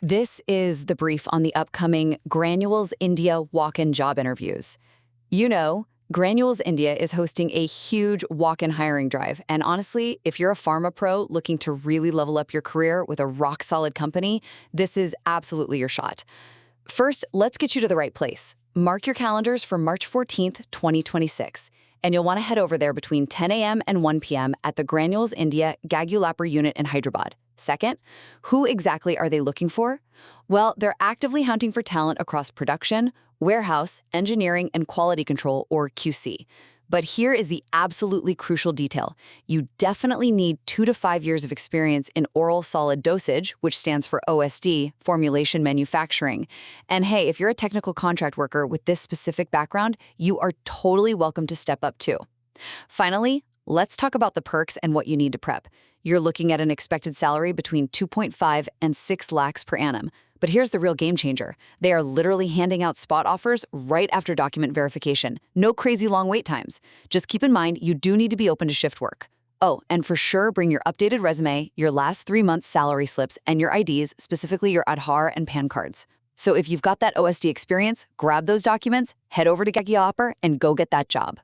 This is the brief on the upcoming Granules India walk-in job interviews. You know, Granules India is hosting a huge walk-in hiring drive, and honestly, if you're a pharma pro looking to really level up your career with a rock-solid company, this is absolutely your shot. First, let's get you to the right place. Mark your calendars for March 14th, 2026, and you'll want to head over there between 10 a.m. and 1 p.m. at the Granules India Gagillapur Unit in Hyderabad. Second, who exactly are they looking for? Well, they're actively hunting for talent across production, warehouse, engineering, and quality control, or QC. But here is the absolutely crucial detail. You definitely need 2 to 5 years of experience in oral solid dosage, which stands for OSD, formulation manufacturing. And hey, if you're a technical contract worker with this specific background, you are totally welcome to step up too. Finally, let's talk about the perks and what you need to prep. You're looking at an expected salary between 2.5 and 6 lakhs per annum. But here's the real game changer. They are literally handing out spot offers right after document verification. No crazy long wait times. Just keep in mind, you do need to be open to shift work. Oh, and for sure, bring your updated resume, your last 3 months' salary slips, and your IDs, specifically your Aadhaar and PAN cards. So if you've got that OSD experience, grab those documents, head over to Gagillapur, and go get that job.